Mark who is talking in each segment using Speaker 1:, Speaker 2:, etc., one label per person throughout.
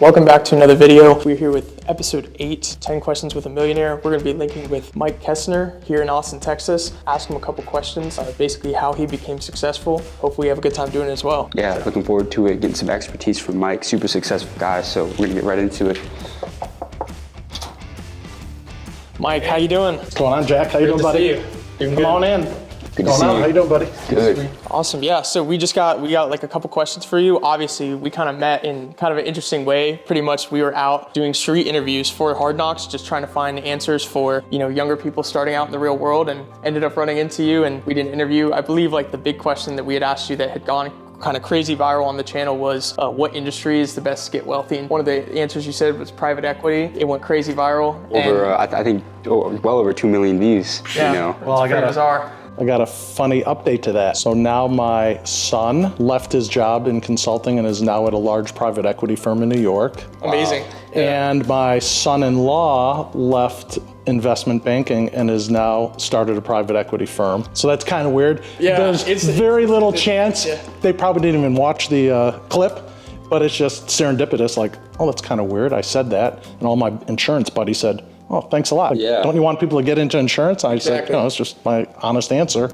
Speaker 1: Welcome back to another video. We're here with episode 8, 10 Questions with a Millionaire. We're going to be linking with Mike Kesner here in Austin, Texas. Ask him a couple questions, basically how he became successful. Hopefully you have a good time doing it as well.
Speaker 2: Yeah, looking forward to it, getting some expertise from Mike, super successful guy, so we're going to get right into it.
Speaker 1: Mike, how you doing?
Speaker 3: What's going on, Jack? How you doing, buddy? Come on in.
Speaker 2: Good to see you.
Speaker 3: How you doing, buddy?
Speaker 2: Good.
Speaker 1: Awesome. Yeah, so we got like a couple questions for you. Obviously, we kind of met in kind of an interesting way. Pretty much we were out doing street interviews for Hard Knocks, just trying to find answers for, younger people starting out in the real world, and ended up running into you and we did an interview. I believe like the big question that we had asked you that had gone kind of crazy viral on the channel was what industry is the best to get wealthy? And one of the answers you said was private equity. It went crazy viral.
Speaker 2: I think well over 2 million views.
Speaker 1: Yeah, well,
Speaker 3: I got a funny update to that. So now my son left his job in consulting and is now at a large private equity firm in New York.
Speaker 1: Amazing. Yeah.
Speaker 3: And my son-in-law left investment banking and has now started a private equity firm. So that's kind of weird.
Speaker 1: Yeah,
Speaker 3: There's very little chance.
Speaker 1: Yeah.
Speaker 3: They probably didn't even watch the clip, but it's just serendipitous. Like, oh, that's kind of weird. I said that. And all my insurance buddies said, oh, thanks a lot.
Speaker 2: Yeah.
Speaker 3: Don't you want people to get into insurance? I said,
Speaker 1: Exactly.
Speaker 3: it's just my honest answer.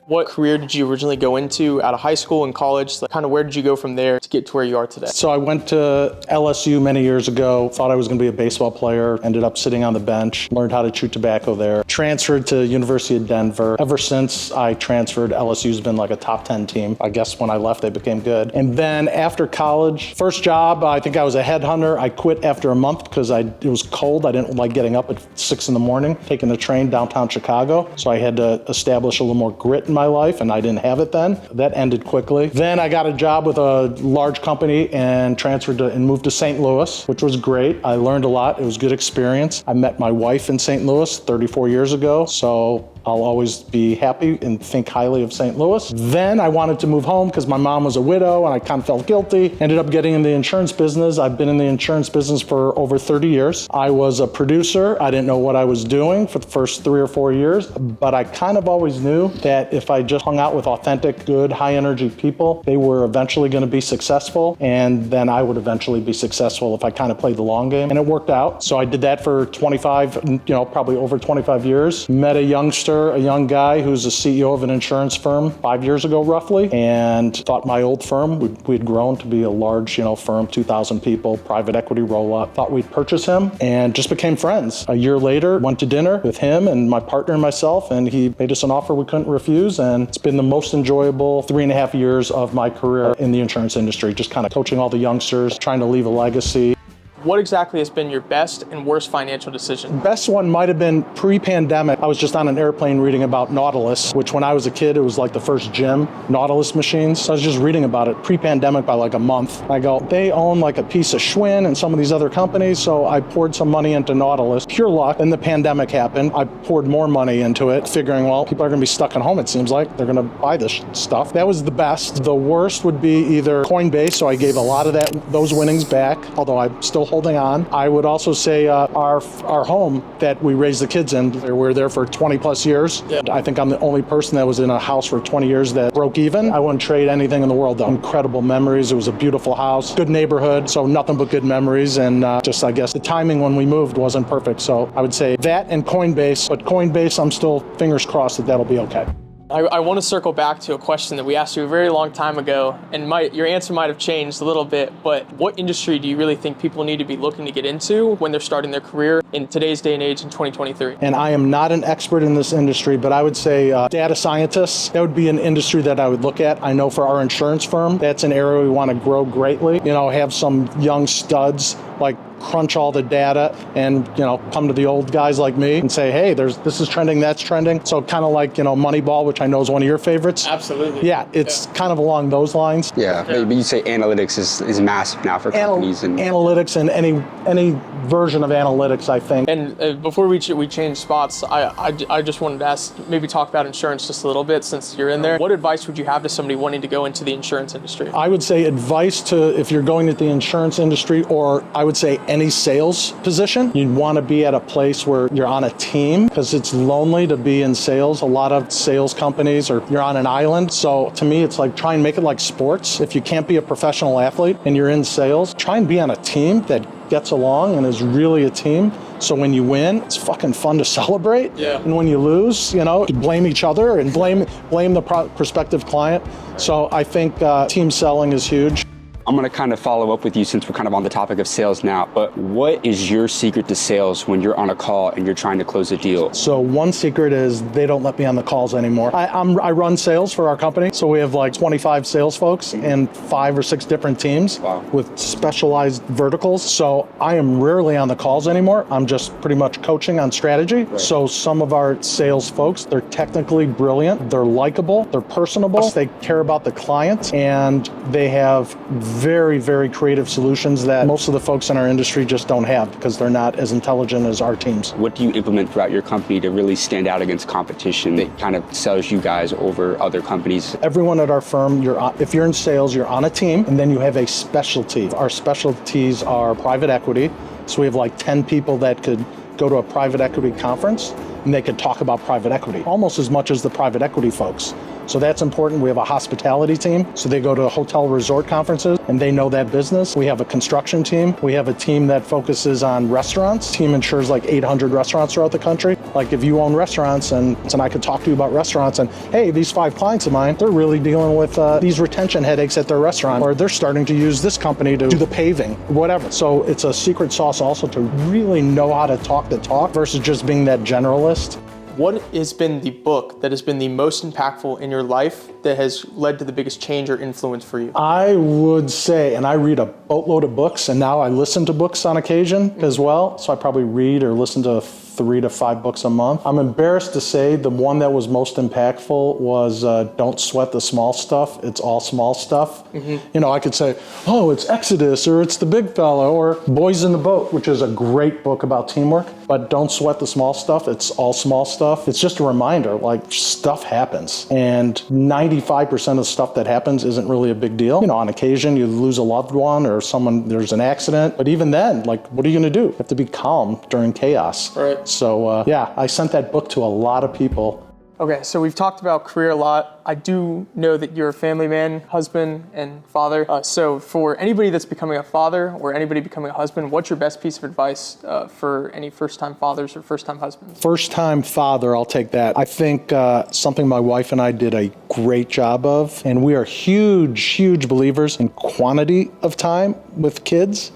Speaker 1: What career did you originally go into out of high school and college? Like, kind of where did you go from there to get to where you are today?
Speaker 3: So I went to LSU many years ago, thought I was gonna be a baseball player, ended up sitting on the bench, learned how to chew tobacco there, transferred to University of Denver. Ever since I transferred, LSU's been like a top 10 team. I guess when I left, they became good. And then after college, first job, I think I was a headhunter. I quit after a month because it was cold. I didn't like getting up at 6 in the morning, taking the train downtown Chicago. So I had to establish a little more grit in my life, and I didn't have it then. That ended quickly. Then I got a job with a large company and transferred and moved to St. Louis, which was great. I learned a lot. It was a good experience. I met my wife in St. Louis 34 years ago, so I'll always be happy and think highly of St. Louis. Then I wanted to move home because my mom was a widow and I kind of felt guilty. Ended up getting in the insurance business. I've been in the insurance business for over 30 years. I was a producer. I didn't know what I was doing for the first 3 or 4 years, but I kind of always knew that if I just hung out with authentic, good, high energy people, they were eventually going to be successful, and then I would eventually be successful if I kind of played the long game. And it worked out. So I did that for 25, probably over 25 years. Met a young guy who's the CEO of an insurance firm 5 years ago, roughly, and thought my old firm, we'd grown to be a large, firm, 2,000 people, private equity roll-up. Thought we'd purchase him and just became friends. A year later, went to dinner with him and my partner and myself, and he made us an offer we couldn't refuse, and it's been the most enjoyable 3.5 years of my career in the insurance industry, just kind of coaching all the youngsters, trying to leave a legacy.
Speaker 1: What exactly has been your best and worst financial decision?
Speaker 3: Best one might have been pre-pandemic. I was just on an airplane reading about Nautilus, which when I was a kid, it was like the first gym, Nautilus machines. So I was just reading about it pre-pandemic by like a month. I go, they own like a piece of Schwinn and some of these other companies. So I poured some money into Nautilus. Pure luck. Then the pandemic happened. I poured more money into it, figuring, well, people are going to be stuck at home, it seems like. They're going to buy this stuff. That was the best. The worst would be either Coinbase. So I gave a lot of those winnings back, although I'm still holding on. I would also say our home that we raised the kids in, we were there for 20 plus years. Yeah. I think I'm the only person that was in a house for 20 years that broke even. I wouldn't trade anything in the world though. Incredible memories. It was a beautiful house, good neighborhood, so nothing but good memories. And just, I guess, the timing when we moved wasn't perfect. So I would say that and Coinbase, but Coinbase, I'm still fingers crossed that that'll be okay.
Speaker 1: I want to circle back to a question that we asked you a very long time ago, and your answer might have changed a little bit, but what industry do you really think people need to be looking to get into when they're starting their career in today's day and age in 2023?
Speaker 3: And I am not an expert in this industry, but I would say data scientists, that would be an industry that I would look at. I know for our insurance firm, that's an area we want to grow greatly. Have some young studs like crunch all the data and come to the old guys like me and say, hey, this is trending, that's trending. So kind of like Moneyball, which I know is one of your favorites.
Speaker 1: Absolutely.
Speaker 3: Yeah, it's kind of along those lines.
Speaker 2: Yeah, but you say analytics is massive now for companies.
Speaker 3: Analytics and any version of analytics, I think.
Speaker 1: And before we change spots, I just wanted to ask, maybe talk about insurance just a little bit since you're in there. What advice would you have to somebody wanting to go into the insurance industry?
Speaker 3: I would say advice to, if you're going into the insurance industry, or I would say any sales position, you'd want to be at a place where you're on a team, because it's lonely to be in sales. A lot of sales companies, or you're on an island. So to me, it's like, try and make it like sports. If you can't be a professional athlete and you're in sales, try and be on a team that gets along and is really a team. So when you win, it's fucking fun to celebrate.
Speaker 1: Yeah.
Speaker 3: And when you lose, you blame each other and blame the prospective client. So I think team selling is huge.
Speaker 2: I'm going to kind of follow up with you since we're kind of on the topic of sales now, but what is your secret to sales when you're on a call and you're trying to close a deal?
Speaker 3: So one secret is they don't let me on the calls anymore. I run sales for our company. So we have like 25 sales folks in 5 or 6 different teams.
Speaker 2: Wow.
Speaker 3: With specialized verticals. So I am rarely on the calls anymore. I'm just pretty much coaching on strategy.
Speaker 2: Right.
Speaker 3: So some of our sales folks, they're technically brilliant, they're likable, they're personable, they care about the client, and they have very, very creative solutions that most of the folks in our industry just don't have because they're not as intelligent as our teams.
Speaker 2: What do you implement throughout your company to really stand out against competition that kind of sells you guys over other companies?
Speaker 3: Everyone at our firm, if you're in sales, you're on a team, and then you have a specialty. Our specialties are private equity. So we have like 10 people that could go to a private equity conference and they could talk about private equity, almost as much as the private equity folks. So that's important. We have a hospitality team, so they go to hotel resort conferences and they know that business. We have a construction team. We have a team that focuses on restaurants. Team insures like 800 restaurants throughout the country. Like if you own restaurants and I could talk to you about restaurants and, hey, these 5 clients of mine, they're really dealing with these retention headaches at their restaurant, or they're starting to use this company to do the paving, whatever. So it's a secret sauce also to really know how to talk the talk versus just being that generalist.
Speaker 1: What has been the book that has been the most impactful in your life that has led to the biggest change or influence for you?
Speaker 3: I would say, and I read a boatload of books, and now I listen to books on occasion as well. So I probably read or listen to 3 to 5 books a month. I'm embarrassed to say the one that was most impactful was Don't Sweat the Small Stuff. It's all small stuff. Mm-hmm. I could say, oh, it's Exodus, or it's The Big Fella, or Boys in the Boat, which is a great book about teamwork. But don't sweat the small stuff. It's all small stuff. It's just a reminder, like, stuff happens. And 95% of the stuff that happens isn't really a big deal. On occasion, you lose a loved one or there's an accident. But even then, like, what are you going to do? You have to be calm during chaos.
Speaker 1: Right.
Speaker 3: So, I sent that book to a lot of people.
Speaker 1: Okay, so we've talked about career a lot. I do know that you're a family man, husband, and father. So for anybody that's becoming a father or anybody becoming a husband, what's your best piece of advice for any first-time fathers or first-time husbands?
Speaker 3: First-time father, I'll take that. I think something my wife and I did a great job of, and we are huge believers in quantity of time with kids.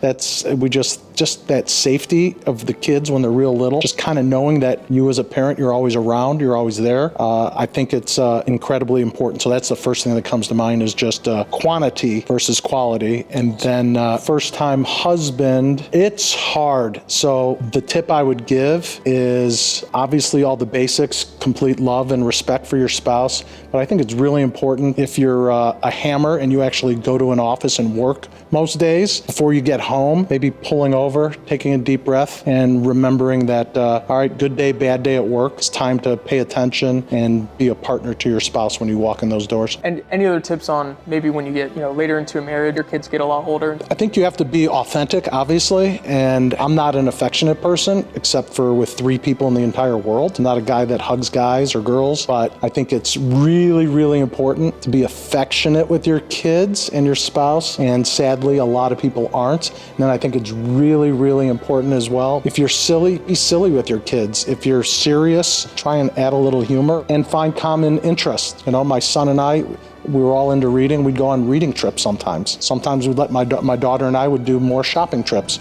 Speaker 3: We just that safety of the kids when they're real little, just kind of knowing that you as a parent, you're always around, you're always there. I think it's incredibly important. So that's the first thing that comes to mind is just quantity versus quality. And then first-time husband, it's hard. So the tip I would give is obviously all the basics, complete love and respect for your spouse. But I think it's really important if you're a hammer and you actually go to an office and work most days, before you get home, maybe pulling over, taking a deep breath, and remembering that, all right, good day, bad day at work. It's time to pay attention and be a partner to your spouse when you walk in those doors.
Speaker 1: And any other tips on maybe when you get later into a marriage, your kids get a lot older?
Speaker 3: I think you have to be authentic, obviously, and I'm not an affectionate person, except for with 3 people in the entire world. I'm not a guy that hugs guys or girls, but I think it's really important to be affectionate with your kids and your spouse, and sadly, a lot of people aren't. And then I think it's really important as well. If you're silly, be silly with your kids. If you're serious, try and add a little humor and find common interests. My son and I, we were all into reading. We'd go on reading trips sometimes. Sometimes we'd let my daughter and I would do more shopping trips.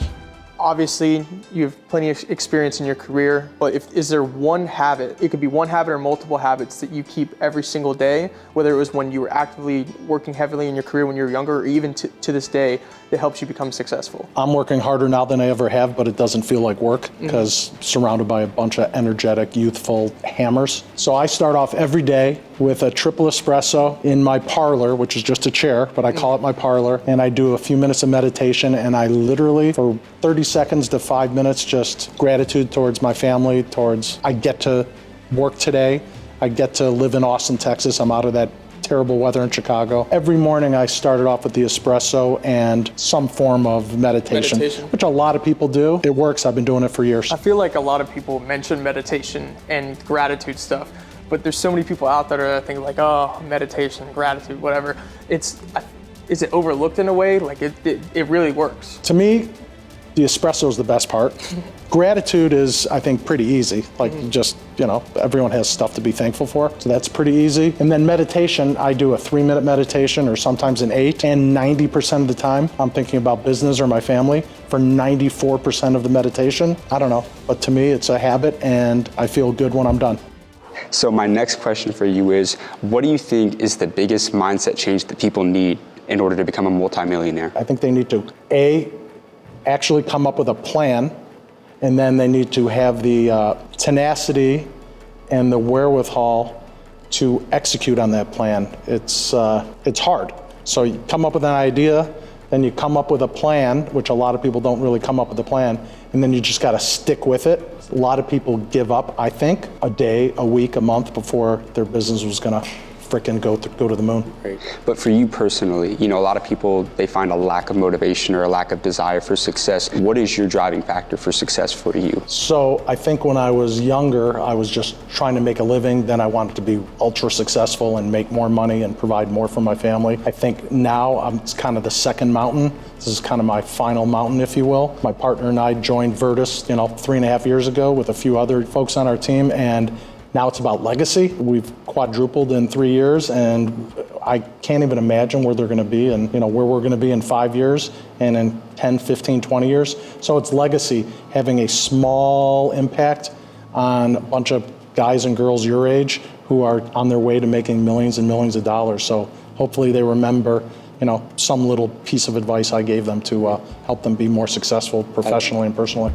Speaker 1: Obviously, you have plenty of experience in your career, but is there one habit, it could be one habit or multiple habits that you keep every single day, whether it was when you were actively working heavily in your career when you were younger, or even to this day, that helps you become successful?
Speaker 3: I'm working harder now than I ever have, but it doesn't feel like work because surrounded by a bunch of energetic, youthful hammers. So I start off every day with a triple espresso in my parlor, which is just a chair, but I call it my parlor, and I do a few minutes of meditation, and I literally, for 30 seconds to 5 minutes, just gratitude towards my family, towards I get to work today, I get to live in Austin, Texas, I'm out of that terrible weather in Chicago. Every morning I started off with the espresso and some form of meditation, which a lot of people do. It works, I've been doing it for years.
Speaker 1: I feel like a lot of people mention meditation and gratitude stuff, but there's so many people out there that think like, oh, meditation, gratitude, whatever. Is it overlooked in a way? Like it really works.
Speaker 3: To me, the espresso is the best part. Gratitude is, I think, pretty easy. Like just, everyone has stuff to be thankful for. So that's pretty easy. And then meditation, I do a 3-minute meditation or sometimes an 8. And 90% of the time, I'm thinking about business or my family. For 94% of the meditation, I don't know. But to me, it's a habit and I feel good when I'm done.
Speaker 2: So my next question for you is, what do you think is the biggest mindset change that people need in order to become a multimillionaire?
Speaker 3: I think they need to, actually come up with a plan, and then they need to have the tenacity and the wherewithal to execute on that plan. It's hard. So you come up with an idea, then you come up with a plan, which a lot of people don't really come up with a plan, and then you just got to stick with it. A lot of people give up, I think, a day, a week, a month before their business was going to frickin' go to the moon.
Speaker 2: Right. But for you personally, a lot of people, they find a lack of motivation or a lack of desire for success. What is your driving factor for success for you?
Speaker 3: So I think when I was younger, I was just trying to make a living. Then I wanted to be ultra successful and make more money and provide more for my family. I think now it's kind of the second mountain. This is kind of my final mountain, if you will. My partner and I joined Virtus, 3.5 years ago with a few other folks on our team, and now it's about legacy. We've quadrupled in 3 years, and I can't even imagine where they're gonna be and where we're gonna be in 5 years and in 10, 15, 20 years. So it's legacy, having a small impact on a bunch of guys and girls your age who are on their way to making millions and millions of dollars. So hopefully they remember some little piece of advice I gave them to help them be more successful professionally and personally.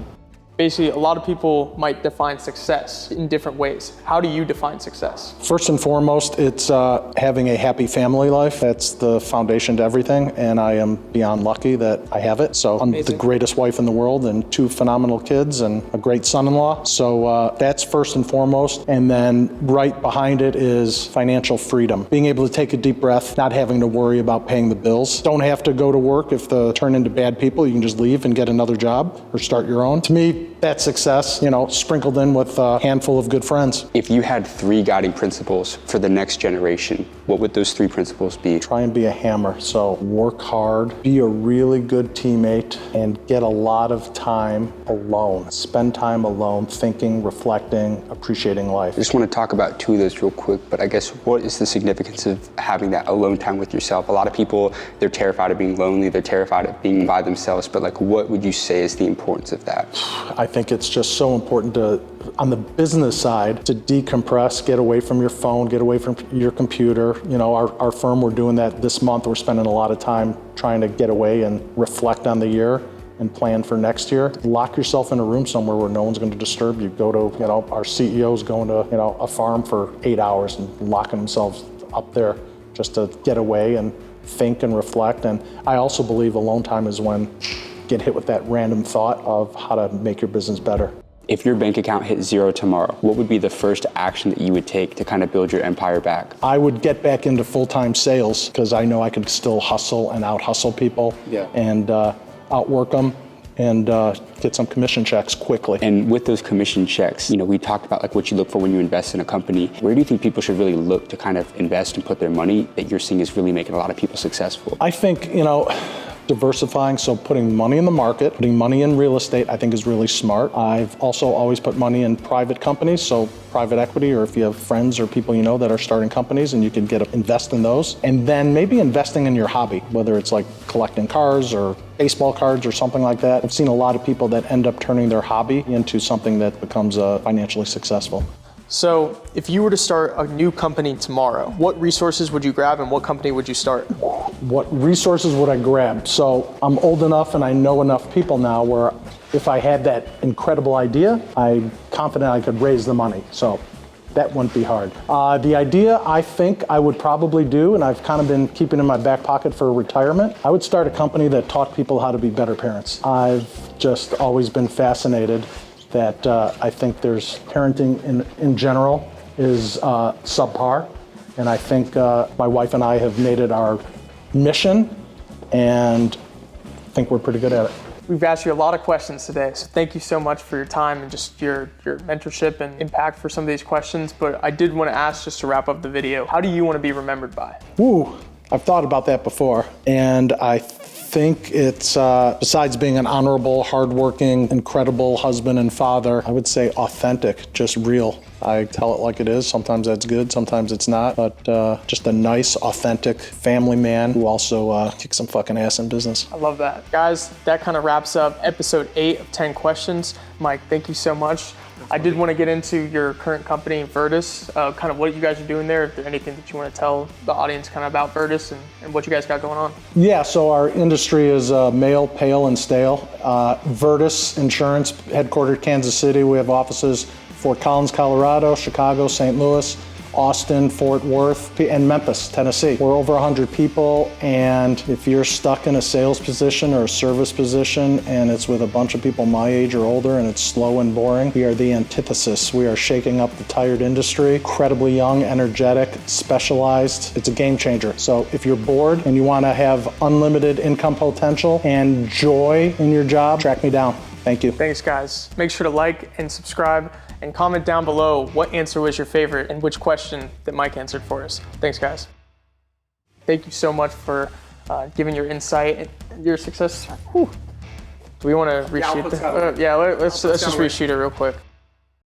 Speaker 1: Basically, a lot of people might define success in different ways. How do you define success?
Speaker 3: First and foremost, it's having a happy family life. That's the foundation to everything, and I am beyond lucky that I have it. So I'm the greatest wife in the world and 2 phenomenal kids and a great son-in-law. So that's first and foremost. And then right behind it is financial freedom. Being able to take a deep breath, not having to worry about paying the bills. Don't have to go to work if they turn into bad people. You can just leave and get another job or start your own. To me, that's success, sprinkled in with a handful of good friends.
Speaker 2: If you had 3 guiding principles for the next generation, what would those 3 principles be?
Speaker 3: Try and be a hammer. So work hard, be a really good teammate, and get a lot of time alone. Spend time alone, thinking, reflecting, appreciating life.
Speaker 2: I just want to talk about 2 of those real quick, but I guess what is the significance of having that alone time with yourself? A lot of people, they're terrified of being lonely, they're terrified of being by themselves, but what would you say is the importance of that?
Speaker 3: I think it's just so important to, on the business side, to decompress, get away from your phone, get away from your computer. Our firm, we're doing that this month. We're spending a lot of time trying to get away and reflect on the year and plan for next year. Lock yourself in a room somewhere where no one's going to disturb you. Go to, our CEO's going to, a farm for 8 hours and locking themselves up there just to get away and think and reflect. And I also believe alone time is when get hit with that random thought of how to make your business better.
Speaker 2: If your bank account hit 0 tomorrow, what would be the first action that you would take to kind of build your empire back?
Speaker 3: I would get back into full-time sales because I know I can still hustle and out-hustle people and outwork them and get some commission checks quickly.
Speaker 2: And with those commission checks, we talked about what you look for when you invest in a company. Where do you think people should really look to kind of invest and put their money that you're seeing is really making a lot of people successful?
Speaker 3: I think, diversifying, so putting money in the market, putting money in real estate, I think is really smart. I've also always put money in private companies, so private equity, or if you have friends or people that are starting companies and you can invest in those. And then maybe investing in your hobby, whether it's like collecting cars or baseball cards or something like that. I've seen a lot of people that end up turning their hobby into something that becomes financially successful.
Speaker 1: So if you were to start a new company tomorrow, what resources would you grab and what company would you start?
Speaker 3: What resources would I grab? So I'm old enough and I know enough people now where if I had that incredible idea, I'm confident I could raise the money. So that wouldn't be hard. The idea I think I would probably do, and I've kind of been keeping in my back pocket for retirement, I would start a company that taught people how to be better parents. I've just always been fascinated that I think there's parenting in general is subpar. And I think my wife and I have made it our mission, and I think we're pretty good at it.
Speaker 1: We've asked you a lot of questions today, so thank you so much for your time and just your mentorship and impact for some of these questions. But I did want to ask, just to wrap up the video, how do you want to be remembered by?
Speaker 3: Ooh, I've thought about that before, and I think it's, besides being an honorable, hardworking, incredible husband and father, I would say authentic, just real. I tell it like it is. Sometimes that's good, sometimes it's not, but just a nice, authentic family man who also kicks some fucking ass in business.
Speaker 1: I love that. Guys, that kind of wraps up episode 8 of 10 questions. Mike, thank you so much. I did want to get into your current company, Virtus, kind of what you guys are doing there. If there's anything that you want to tell the audience kind of about Virtus and what you guys got going on.
Speaker 3: Yeah, so our industry is male, pale, and stale. Virtus Insurance, headquartered Kansas City. We have offices Fort Collins, Colorado, Chicago, St. Louis, Austin, Fort Worth, and Memphis, Tennessee. We're over 100 people, and if you're stuck in a sales position or a service position and it's with a bunch of people my age or older and it's slow and boring, we are the antithesis. We are shaking up the tired industry, incredibly young, energetic, specialized. It's a game changer. So if you're bored and you want to have unlimited income potential and joy in your job, track me down. Thank you.
Speaker 1: Thanks, guys. Make sure to like and subscribe and comment down below what answer was your favorite and which question that Mike answered for us. Thanks, guys. Thank you so much for giving your insight and your success. Whew. Do we want to reshoot?
Speaker 3: let's
Speaker 1: let's just reshoot it real quick.